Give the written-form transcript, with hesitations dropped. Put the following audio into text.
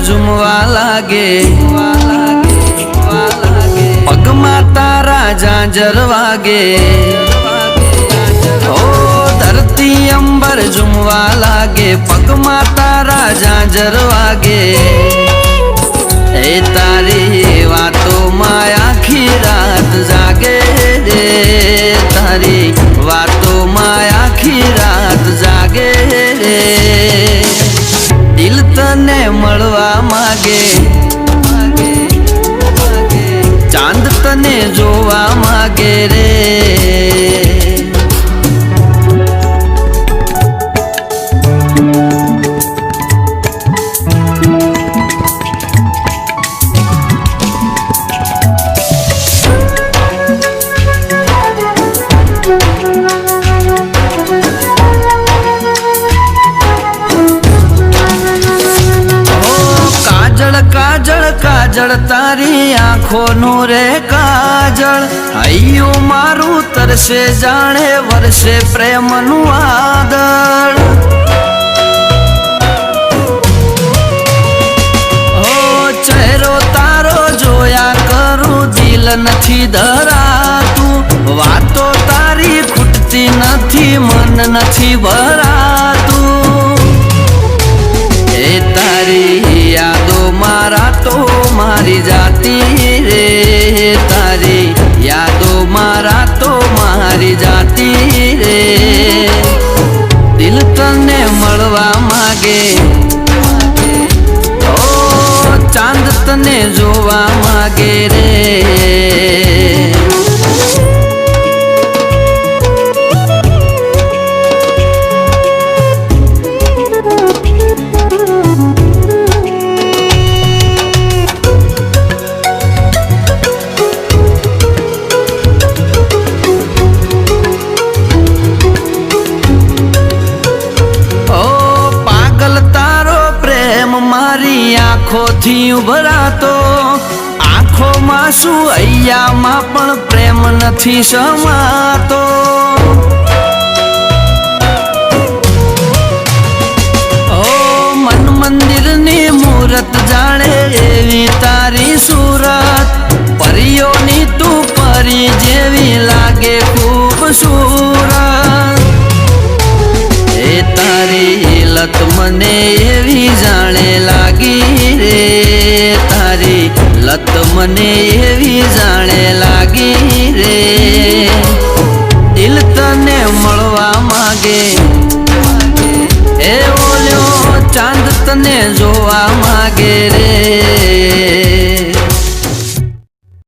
ઝૂમવા લાગે, પગમાં તારા ઝાંઝર વાગે, ઓ ધરતી અંબર ઝૂમવા લાગે, પગમાં તારા ઝાંઝર વાગે, એ તારી વાતોમાં આખી રાત જાગે રે, તારી વાતોમાં આખી રાત જાગે રે, દિલ તને મળવા માગે, ચાંદ તને જોવા માગે રે, કાજળ કાજળ તારી આંખોનું રે કાજળ, હૈયું મારું તરસે જાણે વરસે પ્રેમનું વાદળ, ઓ ચહેરો તારો જોયા કરું દિલ નથી ધરાતું, વાતો તારી ખૂટતી નથી મન નથી ભરાતું, એ તારી યાદો મારા તો મારી જાતી રે, તારી યાદો મારા તો મારી જાતી રે, દિલ તને મળવા માગે, ઓ ચાંદ તને જોવા માગે રે, મારી આંખોથી ઉભરાતો, આંખોમાં શું હૈયામાં પણ પ્રેમ નથી સમાતો, ઓ મન મંદિરની મૂરત જાણે એવી તારી સુરત, પરીઓની તું પરી જેવી લાગે ખૂબસૂરત, એ તારી લત મને એવી જાણે લાગી રે, તારી લત મને એવી જાણે લાગી રે, દિલ તને મળવા માગે, એ ઓલ્યો ચાંદ તને જોવા માગે રે.